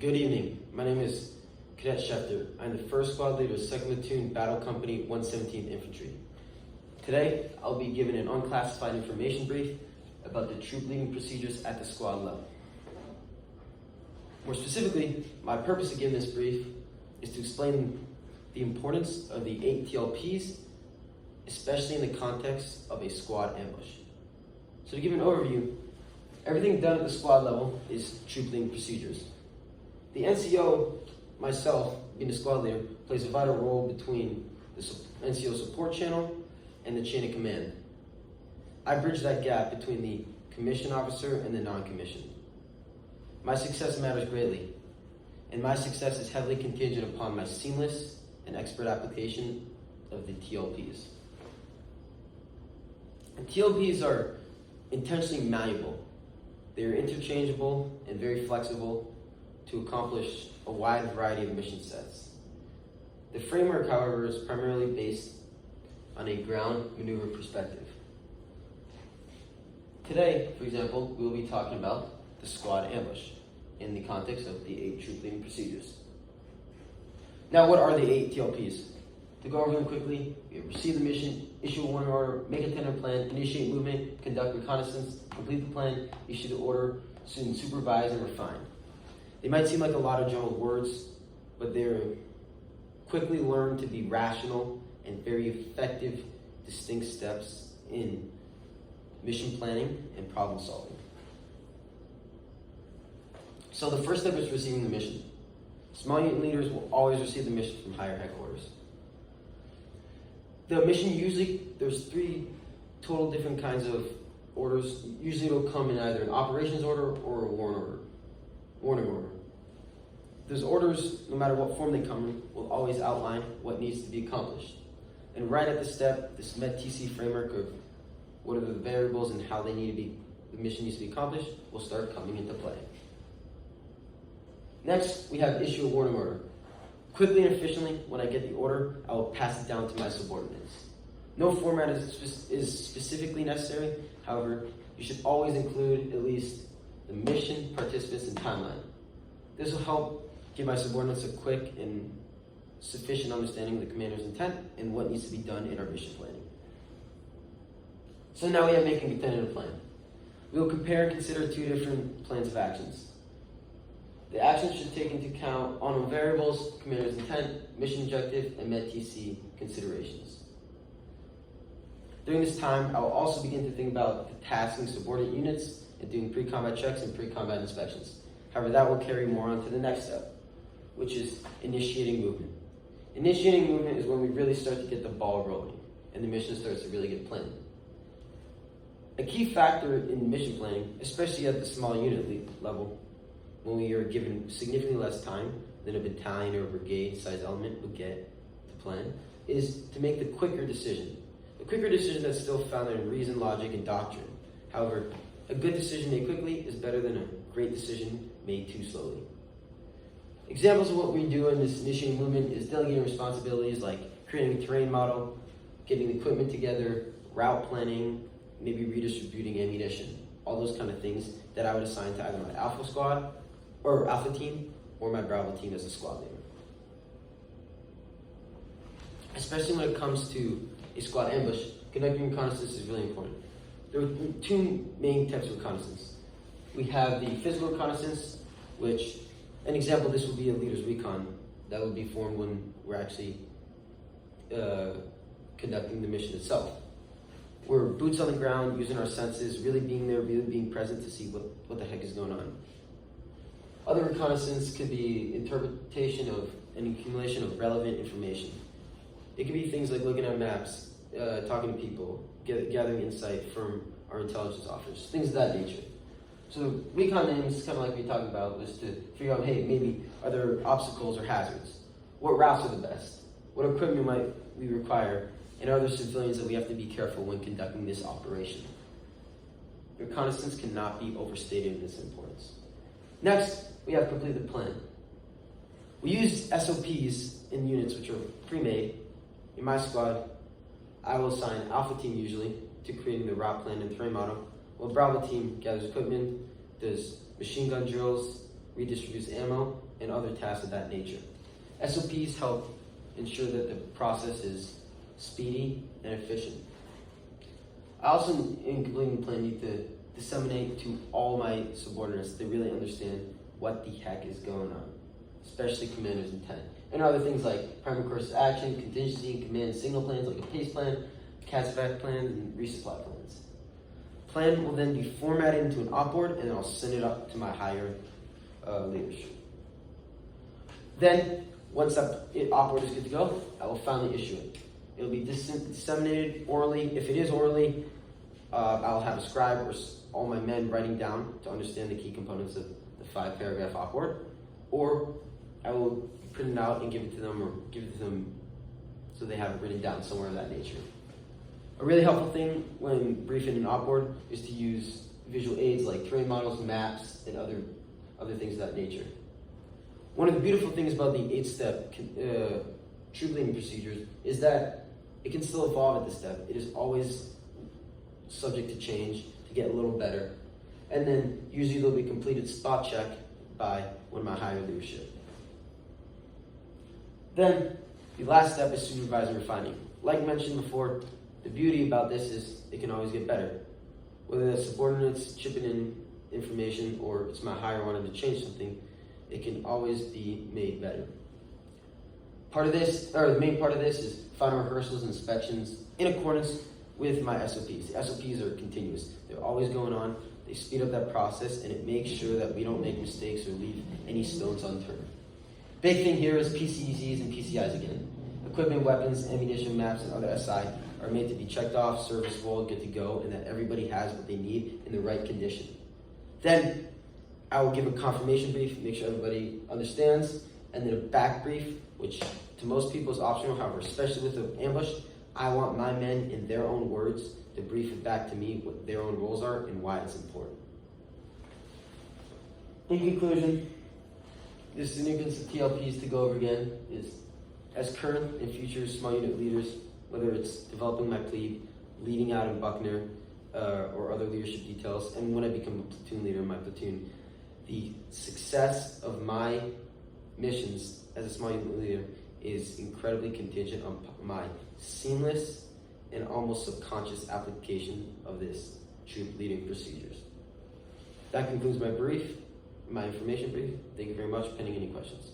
Good evening. My name is Cadet Shefter. I'm the first squad leader of 2nd Platoon Battle Company 117th Infantry. Today, I'll be giving an unclassified information brief about the troop leading procedures at the squad level. More specifically, my purpose of giving this brief is to explain the importance of the 8 TLPs, especially in the context of a squad ambush. So to give an overview, everything done at the squad level is troop leading procedures. The NCO, myself, being the squad leader, plays a vital role between the NCO support channel and the chain of command. I bridge that gap between the commissioned officer and the non-commissioned. My success matters greatly, and my success is heavily contingent upon my seamless and expert application of the TLPs. And TLPs are intentionally malleable. They are interchangeable and very flexible to accomplish a wide variety of mission sets. The framework, however, is primarily based on a ground maneuver perspective. Today, for example, we will be talking about the squad ambush in the context of the 8 troop leading procedures. Now, what are the 8 TLPs? To go over them quickly, we receive the mission, issue a warning order, make a tentative plan, initiate movement, conduct reconnaissance, complete the plan, issue the order, soon supervise and refine. They might seem like a lot of jumbled words, but they're quickly learned to be rational and very effective, distinct steps in mission planning and problem solving. So the first step is receiving the mission. Small unit leaders will always receive the mission from higher headquarters. The mission there's 3 total different kinds of orders. Usually it'll come in either an operations order or a warning order. Those orders, no matter what form they come in, will always outline what needs to be accomplished. And right at the step, this MET-TC framework of what are the variables and how the mission needs to be accomplished will start coming into play. Next, we have issue a warning order. Quickly and efficiently, when I get the order, I will pass it down to my subordinates. No format is specifically necessary. However, you should always include at least the mission, participants, and timeline. This will help give my subordinates a quick and sufficient understanding of the commander's intent and what needs to be done in our mission planning. So now we have making a tentative plan. We will compare and consider 2 different plans of actions. The actions should take into account unknown variables, commander's intent, mission objective, and MET-TC considerations. During this time, I will also begin to think about the tasking subordinate units and doing pre-combat checks and pre-combat inspections. However, that will carry more on to the next step, which is initiating movement. Initiating movement is when we really start to get the ball rolling and the mission starts to really get planned. A key factor in mission planning, especially at the small unit level, when we are given significantly less time than a battalion or a brigade size element would get to plan, is to make the quicker decision. The quicker decision that's still founded in reason, logic, and doctrine. However, a good decision made quickly is better than a great decision made too slowly. Examples of what we do in this initiating movement is delegating responsibilities like creating a terrain model, getting the equipment together, route planning, maybe redistributing ammunition, all those kind of things that I would assign to either my Alpha squad or Alpha team or my Bravo team as a squad leader. Especially when it comes to a squad ambush, conducting reconnaissance is really important. There are 2 main types of reconnaissance. We have the physical reconnaissance, which an example of this would be a leader's recon. That would be formed when we're actually conducting the mission itself. We're boots on the ground, using our senses, really being there, really being present to see what the heck is going on. Other reconnaissance could be interpretation of an accumulation of relevant information. It could be things like looking at maps, talking to people, gathering insight from our intelligence officers, things of that nature. So recon names, kind of like we talked about, was to figure out, hey, maybe are there obstacles or hazards? What routes are the best? What equipment might we require? And are there civilians that we have to be careful when conducting this operation? Reconnaissance cannot be overstated in its importance. Next, we have complete the plan. We use SOPs in units which are pre-made. In my squad, I will assign Alpha team usually to creating the route plan and terrain model, while Bravo team gathers equipment, does machine gun drills, redistributes ammo, and other tasks of that nature. SOPs help ensure that the process is speedy and efficient. I also, in completing the plan, need to disseminate to all my subordinates so they really understand what the heck is going on, especially commander's intent. And other things like primary course of action, contingency, and command signal plans like a PACE plan, CASVAC plans, and resupply plans. Plan will then be formatted into an opboard, and then I'll send it up to my higher leadership. Then, once that opboard is good to go, I will finally issue it. It'll be disseminated orally. If it is orally, I'll have a scribe or all my men writing down to understand the key components of the 5-paragraph opboard, or I will print it out and give it to them, or give it to them so they have it written down somewhere of that nature. A really helpful thing when briefing an opboard is to use visual aids like terrain models, maps, and other things of that nature. One of the beautiful things about the 8-step troop leading procedures is that it can still evolve at this step. It is always subject to change to get a little better. And then usually there'll be completed spot check by one of my higher leadership. Then the last step is supervising refining. Like mentioned before, the beauty about this is it can always get better. Whether that's subordinates chipping in information or it's my higher wanting to change something, it can always be made better. The main part of this is final rehearsals and inspections in accordance with my SOPs. The SOPs are continuous. They're always going on. They speed up that process, and it makes sure that we don't make mistakes or leave any stones unturned. Big thing here is PCEs and PCIs again. Equipment, weapons, ammunition, maps, and other SI are made to be checked off, serviceable, good to go, and that everybody has what they need in the right condition. Then I will give a confirmation brief, make sure everybody understands, and then a back brief, which to most people is optional. However, especially with the ambush, I want my men in their own words to brief it back to me what their own roles are and why it's important. In conclusion, the significance of TLPs to go over again is as current and future small unit leaders, whether it's developing my plebe, leading out in Buckner, or other leadership details, and when I become a platoon leader in my platoon, the success of my missions as a small unit leader is incredibly contingent on my seamless and almost subconscious application of this troop leading procedures. That concludes my information brief. Thank you very much. Pending any questions.